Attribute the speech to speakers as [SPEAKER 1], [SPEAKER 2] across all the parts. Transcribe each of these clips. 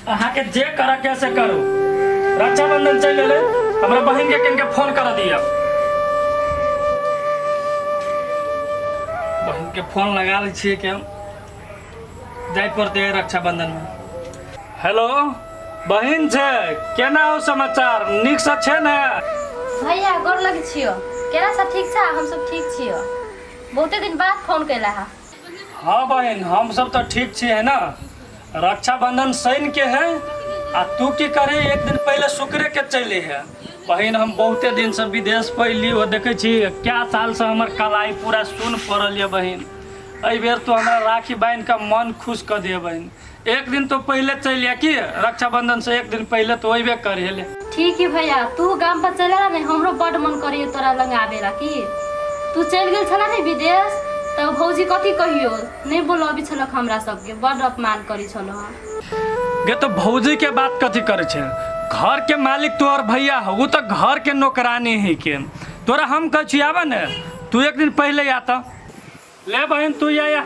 [SPEAKER 1] अहाँ के जे करा कैसे करो। रक्षाबंधन चल ले हमरा बहन के किनके फोन कर दिया। बहन के फोन लगा ली छिए के जाय पड़ते रक्षाबंधन में। हेलो बहन छे केना हो समाचार निक से छे ना?
[SPEAKER 2] भैया गोर लगे छियो केना सब ठीक छा? हम सब ठीक छियो बहुते दिन बाद फोन कैला है।
[SPEAKER 1] हाँ बहन हम सब तो ठीक छी है ना। रक्षाबंधन सैन के है आ तू की करे एक दिन पहले शुक्र के चले है। बहन हम बहुते दिन से विदेश पैली वो देखे छी क्या साल से हमर कलाई पूरा सुन पड़ल है। बहन अई बेर तो हमरा राखी बांध का मन खुश कर दिए। बहन एक दिन तो पहले चलिए कि रक्षाबंधन से एक दिन पहले तो वही करे ले।
[SPEAKER 2] ठीक है भैया तू गांव पर चला नहीं हमरो बड़ मन करिए तोरा लंग आवेला की तू चल गेल छला नहीं विदेश तो भौजी कथी कहियो नहीं बोलो अभी छलक हमरा सबके बड़ अपमान करी छलो।
[SPEAKER 1] गे तो भौजी के बात कथी करे छे? घर के मालिक तोर भैया हो तो घर के नौकरानी है के तोरा हम कह छी आवा ने तू एक दिन पहले आता ले। बहन तू या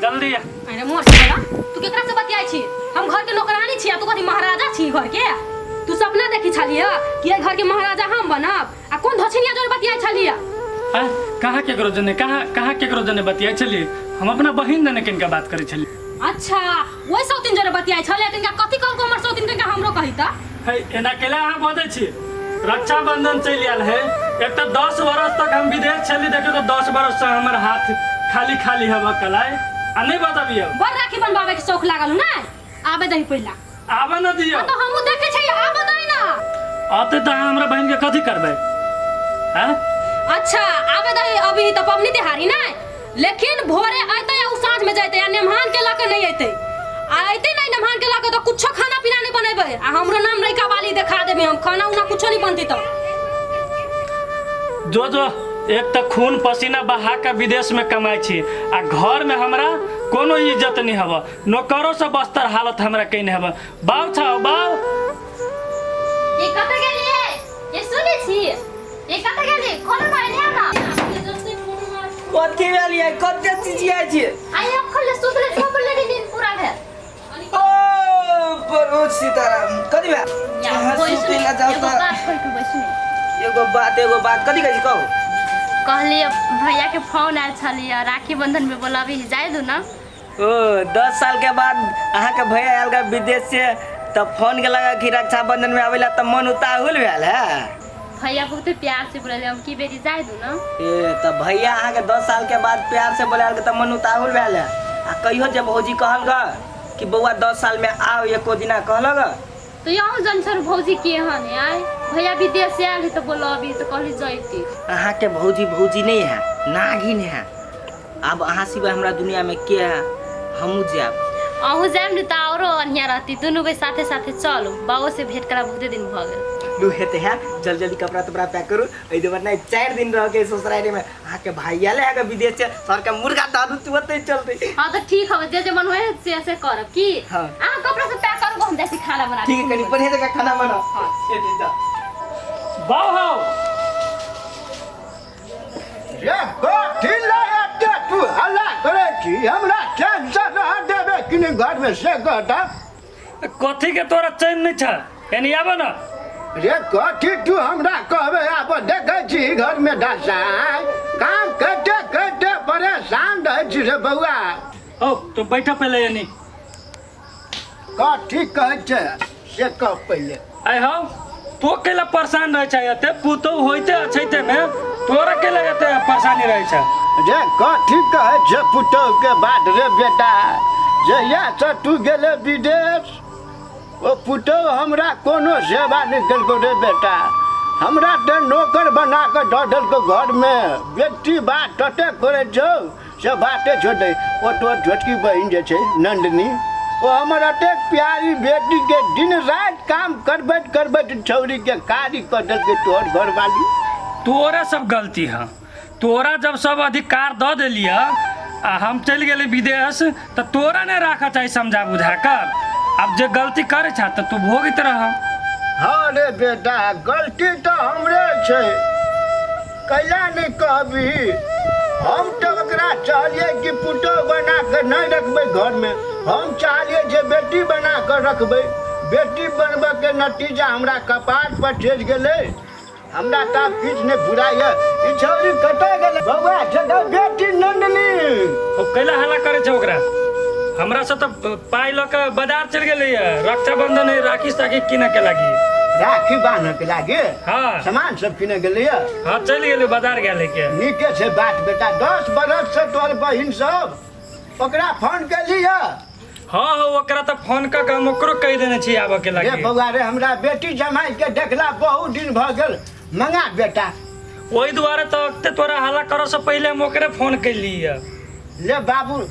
[SPEAKER 1] जल्दी या।
[SPEAKER 2] अरे मोर छला तू केकरा से बतियाई छी? हम घर के नौकरानी छी तू कथी महाराजा छी घर के? तू सपना देखी छलिया कि घर के महाराजा हम बनब आ कोन धछनिया जोर बतियाई छलिया?
[SPEAKER 1] कहाँ केकरो जने कहाँ केकरो जने बतियाई छली? हम अपना बहन जने किनका बात करे छली।
[SPEAKER 2] अच्छा वही सौतीन जने बतियाई छले तिनका कथी कहल को हमर सौतीन के हमरो कही त
[SPEAKER 1] है एना केला अहाँ बजै छी। रक्षाबंधन चल आयल है एक तो 10 बरस तक हम विदेश चली देखे तो 10 बरस से हमर हाथ खाली खाली हवा कलाई आ नहीं बताबिए।
[SPEAKER 2] बड़ राखी बनबावे के शौक लागल ना आबे दही पहिला
[SPEAKER 1] आबे न दियो
[SPEAKER 2] तो हमहु देखे छै आबे दही ना
[SPEAKER 1] आते त हमरा बहन के कथी करबै? हैं
[SPEAKER 2] अच्छा आबे दही अभी त पबनी तिहारी ना लेकिन भोरे आइते या साँझ में जाइते या नेमहान के लाके नहीं आइते आइते नहीं नेमहान के लाके तो कुछ खाना पीना नहीं बनेबे आ हमरो नाम लइका वाली दिखा देबे हम खाना उना कुछ नहीं बनती तो
[SPEAKER 1] जो एक तो खून पसीना बहा के विदेश में कमाई छी आ घर में हमरा कोनो इज्जत नहीं हवा नौकरों से बस्तर हालत हमरा कहीं नहीं हवा। बाव छाओ बाव
[SPEAKER 2] ये कते गेलिए ये सुने छी ये कते गेली खोल मारे ना
[SPEAKER 3] कथी भेलिए कते चिचिया छी?
[SPEAKER 2] आई खोल सुतले सोपले दिन पूरा भेल
[SPEAKER 3] ओ परम सीताराम कथी बा?
[SPEAKER 2] या कोई
[SPEAKER 3] सुतिला जाओ
[SPEAKER 2] एगो
[SPEAKER 3] त
[SPEAKER 2] बात खोल के बैसने
[SPEAKER 3] एगो बात कथी कही कहू?
[SPEAKER 2] कहलिए भैया के फोन आयल छलिए राखी बंधन में बोलाबी जाय दू ना।
[SPEAKER 3] ओ 10 साल के बाद अहाँ के भैया आयल का विदेश से तब फोन के लगा कि रक्षाबंधन में आवेला त मन उताहुल भेल है।
[SPEAKER 2] भैया बहुत प्यार से बोले हम की बेटी जाय दू ना।
[SPEAKER 3] ए त भैया अहाँ के 10 साल के बाद प्यार से बोलाल के त मन उताहुल भेल है। आ कहियो जब भौजी कहल ग कि बउआ 10 साल में आओ एको दिना कहल ग
[SPEAKER 2] तो यहाँ जनसर भौजी के हन आय भैया विदेश से आयल तो बोलो अभी तो कहली जैती।
[SPEAKER 3] अहाँ के भौजी नहीं है नागिन है। अब अहाँ सिवा हमरा दुनिया में के है हमू जाब
[SPEAKER 2] अहू जाम त औरो अनिया रहती दुनु के साथे साथे चलो बाबू से भेंट करा बहुते दिन भ गेल।
[SPEAKER 3] लू हेते है जल्दी कपड़ा तपड़ा पैक करू ए देवर नहीं 4 दिन रह के ससुराल में अहाँ के भाई आले है विदेश से सर के मुर्गा दादू तुरते चलते।
[SPEAKER 2] हां तो ठीक है जे मन होए से ऐसे करब की
[SPEAKER 3] हां
[SPEAKER 2] आ कपड़ा से पैक करू हम देसी खाना बना
[SPEAKER 3] ठीक है कनी बढ़िया जगह खाना बना।
[SPEAKER 2] हां
[SPEAKER 3] ए दे जा
[SPEAKER 1] बाव हो
[SPEAKER 4] ये कथी लायक तू हल्ला करे छी हमरा टेंशन न देबे कि नहीं घर में से कहता
[SPEAKER 1] कथी के तोरा चैन नहीं छ एनी आबो ना
[SPEAKER 4] रे कथी तू हमरा कहबे आब देखे छी घर में दसाई काम करते करते परेशान रह छी रे बउआ।
[SPEAKER 1] ओ तो बैठा पहले एनी
[SPEAKER 4] कथी कहै छै से कह पहले।
[SPEAKER 1] आय हो तो केला परेशान रह चाहिए पुतो होइते अछैते में तोरा के लगते परेशानी रह छ?
[SPEAKER 4] रे कथी कहै छै पुतौ के बात रे बेटा जहिया से तू गेले विदेश ओ पुतौ हमरा कोनो सेवा नहीं केलको रे बेटा हमरा तो नौकर बना के दऽ देलको घर में बेटी बात तते करे छौ से बाते छोड़े ओ तो छोटकी बहिन जे छै नंदनी ओ हमर अतेक प्यारी बेटी के दिन रात काम करबैत छौरी के कारी कर देलकै तोहर घरवाली।
[SPEAKER 1] तोरा सब गलती है तोरा जब सब अधिकार दऽ देलिए आ हम चल गेली विदेश तो तोरा नहीं राखा चाहिए समझा बुझा कर। अब जे गलती करे छ तो तू भोगित रह।
[SPEAKER 4] हाँ रे बेटा गलती तो हमरे छै कैला नहीं कहबी हम तो ओकरा चाहलिए कि पुतौ बना के नहीं रखबै घर में हम चाहलिए जे बेटी बना के के रखबै। बेटी बनबे के नतीजा हमरा कपार पर चढ़ि गेलै। हमरा त किछु नहि बुराइए। ई छौरी कतऽ गेलै? बौआ जगह बेटी नंदनी
[SPEAKER 1] ओ कैला हल्ला करे छै ओकरा? हमरा से तो पाई ल के बाजार चल गेलै है। रक्षाबंधन है, राखी साखी किने के लागी।
[SPEAKER 4] राखी बांधे के लागी?
[SPEAKER 1] हाँ
[SPEAKER 4] सामान सब किने गेलै?
[SPEAKER 1] हाँ चल गेलै बाजार गेलै के।
[SPEAKER 4] नीके छै बात बेटा। 10 बरस से तोहर बहिन सब ओकरा फोन केलिए?
[SPEAKER 1] हाँ हाँ ओकरा तो फोन क के हम ओकरो कह देने छी आबे के लागी।
[SPEAKER 4] ए बौआ रे हमरा बेटी जमाई के देखला बहुत दिन भ गेल। मंगा बेटा।
[SPEAKER 1] ओहि दुआरे तो तोरा हल्ला करे से पहले हम ओकरे फोन कैली है।
[SPEAKER 4] ले बाबू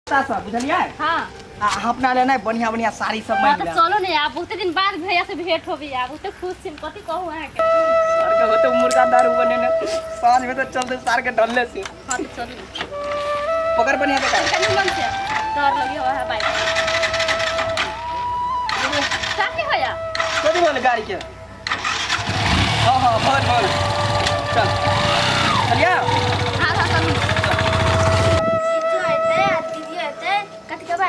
[SPEAKER 3] सब बुझलिए?
[SPEAKER 2] हाँ
[SPEAKER 3] अपना ले नहीं बढ़िया बढ़िया साड़ी सब
[SPEAKER 2] हाँ
[SPEAKER 3] मांग
[SPEAKER 2] तो चलो ने आप बहुत दिन बाद भैया से भेंट हो भी आप तो खुश छी कथी कहूं है के।
[SPEAKER 3] सर के होते मुर्गा दारू बने ने सांझ में तो चलते सार के ढलले से।
[SPEAKER 2] हाँ तो चलो
[SPEAKER 3] पकड़ बढ़िया बेटा।
[SPEAKER 2] कनी मन से डर लगी हो है भाई। साथी होया
[SPEAKER 3] कथी बोले गाड़ी के? हां हां बोल चल चलिया।
[SPEAKER 2] हां हां चलो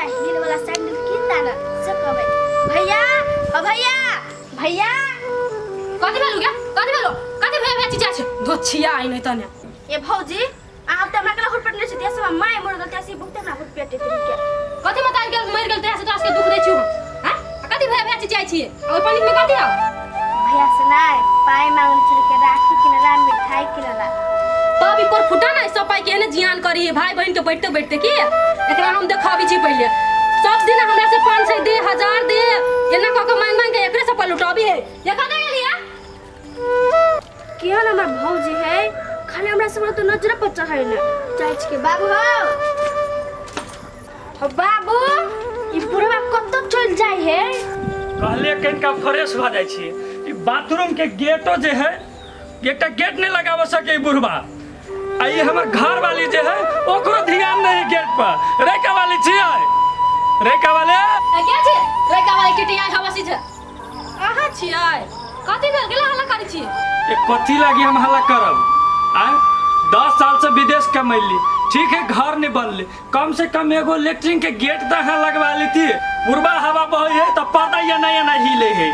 [SPEAKER 5] नील वाला सैंडल किन दाना से कहबै भैया ओ भैया भैया
[SPEAKER 2] कथी भेलु गे कथी भैया भेची जा छै धोछिया आई नै तने।
[SPEAKER 5] ए भौजी आप त हमरा कला हुट पटले छै देश में माय मर गल तैसे बहुत हमरा हुट पेटे तरी के
[SPEAKER 2] कथी मत आइ गेल मर गेल तैसे तो आके दुख दै छी हम। हां कथी भैया भेची जाइ छी ओइ पानी में कथी आओ
[SPEAKER 5] भैया से नाय पाई मांगल छै के राखी किनला मिठाई किनला
[SPEAKER 2] तब इकर फुटा ना सब पाई के ने जियान करी है भाई बहन के बैठते की एकरा हम देखाबी छी पहले सब दिन हमरा से 500 दे 1000 दे एना क के मांग के एकरे से पर लुटाबी है देखा दे लिया
[SPEAKER 5] केहन हमर भौजी है खाली हमरा सब तो नजर पर चढ़ै ना चाहे के बाबू हो बाबू ई पुरवा कत्तो चल जाय है
[SPEAKER 1] कहले कनिका फ्रेश भ जाइ छी। ई बाथरूम के गेटो जे है एकटा गेट नहीं लगाव सके बुढ़वा। आई हमर घर वाली जे है ओकरो ध्यान नहीं गेट पर। रेका वाली छियै रेका वाले
[SPEAKER 2] क्या छै रेका वाली किटिया हवासी छै आहा छियै कथी भेल गेला हल्ला करै छी
[SPEAKER 1] ए कथी लागी हम हल्ला करब? आय 10 साल से विदेश कमैली ठीक है घर नहीं बनले कम से कम एगो लेटरिन के गेट त हां लगवा लेती। पूर्वा हवा बहै है त पर्दा या ना हिले है।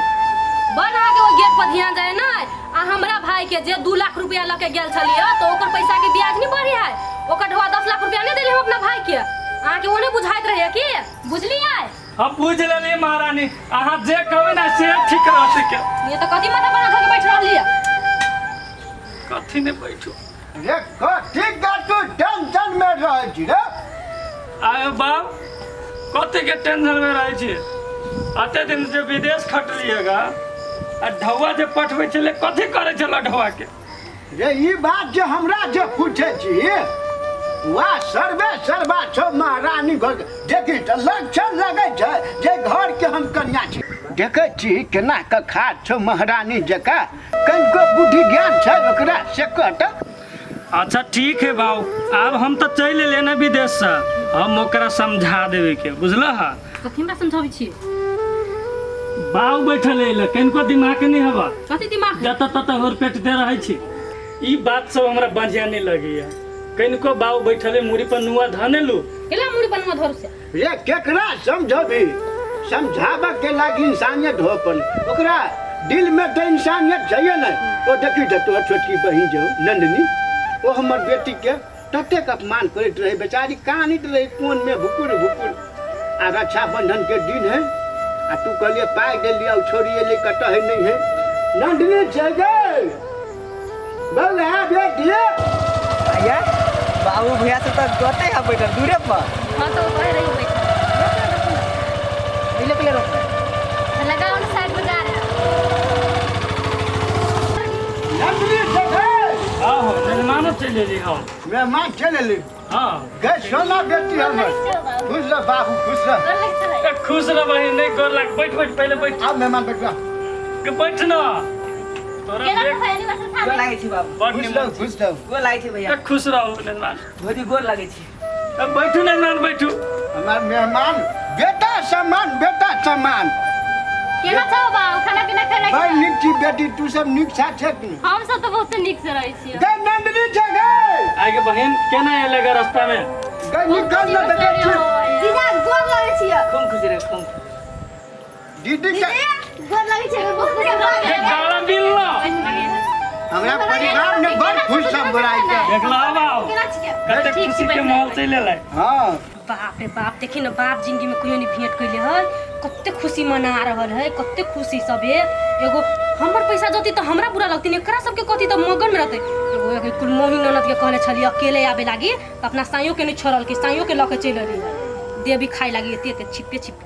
[SPEAKER 2] बना के ओ गेट पर ध्यान जाय ना आ हमरा भाई के जे 2 लाख रुपया लके गेल छलिए तो ओकर पैसा के ब्याज नहीं बढ़ी है ओकर ढवा 10 लाख रुपया नहीं देले हम अपना भाई के आ के ओने बुझाइत रहे की बुझलियै?
[SPEAKER 1] हम बुझ लेलिए महारानी अहाँ जे कहबै ना से ठीक रहत के।
[SPEAKER 2] ये तो कथी माथा बना के बैठ रहलिए
[SPEAKER 1] कथी ने बैठो
[SPEAKER 4] रे कथी का तू टेंशन में रह छी रे?
[SPEAKER 1] आय बाप कथी के टेंशन में रह छी? अते दिन से विदेश खटलिएगा आ ढौआ जे पठबै छले कथी करे छला ढौआ के?
[SPEAKER 4] रे ई बात जे हमरा जे पूछे छी वाह सर्वे सर्वा छो महारानी घर देखी त लक्षण लगे छै जे घर के हम कन्या छी। देखे छी केना के खाद छौ महारानी जका कनिको बुद्धि ज्ञान छै ओकरा से कट।
[SPEAKER 1] अच्छा ठीक है बाबू, अब हम तो चल एले ना विदेश से, हम ओकरा समझा देवे के, बुझल है।
[SPEAKER 2] कथी हमरा समझाबै छी?
[SPEAKER 1] बाबू बैठल है, कनिको दिमाग नहीं हवा,
[SPEAKER 2] कथी दिमाग?
[SPEAKER 1] जत तत होर पेटते रहे छी। ई बात सब हमरा बढ़िया नहीं लगी है। कनिको बाबू बैठल है मुड़ी पर नुआ धने लू,
[SPEAKER 2] केला मुड़ी बनवा धर से
[SPEAKER 4] रे केकरा समझबी? समझाबा के लागी इंसानियत हो अपन ओकरा दिल में तो इंसानियत चाहिए ना। ओ देखी तो तोहर छोटकी बहिन जो नंदनी, वो हमर बेटी के ततेक अपमान करैत रहे, बेचारी कानित रहे कोन में भुकुर भुकुर। आ रक्षाबंधन के दिन है आ तू कहलिए पाई देलिए और छोड़िए ले कटा है नहीं है। नंदनी चल गए बल्ला बेटी
[SPEAKER 3] भैया बाबू भैया से तो गोते है बैठल दूरे पर।
[SPEAKER 2] हां तो कह रही बैठा
[SPEAKER 3] पहले पहले रोक
[SPEAKER 5] लगाओ ना साइड में जा रहे
[SPEAKER 4] नंदनी चल गए।
[SPEAKER 1] आहो मेहमान चले ले हम।
[SPEAKER 4] मेहमान चले ले।
[SPEAKER 1] हां
[SPEAKER 4] गए सोना बेटी हमर खुश रह बाबू खुश रह।
[SPEAKER 1] खुश रह बहिन, नहीं गोर लाग, बैठ बैठ पहले बैठ।
[SPEAKER 4] अब मेहमान बैठा
[SPEAKER 1] के बैठ ना तोरा
[SPEAKER 5] केला
[SPEAKER 1] देख
[SPEAKER 5] तो खाई नहीं बस
[SPEAKER 3] गोर लागे छी बाबू।
[SPEAKER 1] बड़
[SPEAKER 4] खुश
[SPEAKER 1] निमन
[SPEAKER 4] रहो खुश रहो।
[SPEAKER 3] गोर लागे छी भैया।
[SPEAKER 1] खुश रहो मेहमान।
[SPEAKER 3] भौजी गोर लागे छी।
[SPEAKER 1] अब बैठू मेहमान बैठू।
[SPEAKER 4] हमार मेहमान बेटा समान
[SPEAKER 5] केला खाओ बाबू, खाना पीना खाना
[SPEAKER 4] बड़ नीक छी बेटी, तू सब नीक साथ छै कि?
[SPEAKER 5] हम सब तो बहुत नीक से रहै छी।
[SPEAKER 4] गए नंदनी छै गए
[SPEAKER 1] आगे बहन केना एलेगा रास्ता में?
[SPEAKER 4] गए निकल न देखे छी
[SPEAKER 5] जीजा गोर लागै छी।
[SPEAKER 3] खूब खुशी रे खूब।
[SPEAKER 4] दीदी के
[SPEAKER 5] गोर लागै छी बहुत नीक
[SPEAKER 1] एक गाड़ा मिलना
[SPEAKER 4] हमरा परिवार में बड़ खुश सब बड़ाई के।
[SPEAKER 1] देखला बाबू
[SPEAKER 5] केला छी
[SPEAKER 1] कते खुशी के माहौल चले ले।
[SPEAKER 4] हां
[SPEAKER 2] बाप रे बाप, देखी न बाप जिंदगी में कोई नहीं भेंट कैले है, कते खुशी मना रहल है, कते खुशी सब है। एगो हमर पैसा जति तो हमरा बुरा लगती, एकरा सबके कथी तो मगन में रहते। एगो कुल मोही ननद के कहले छली अकेले आवे लागी, तो अपना साइयो के नहीं छोड़ल के साइयो के लके चल रही है, दे भी खाए लागी एते छिपके छिपके।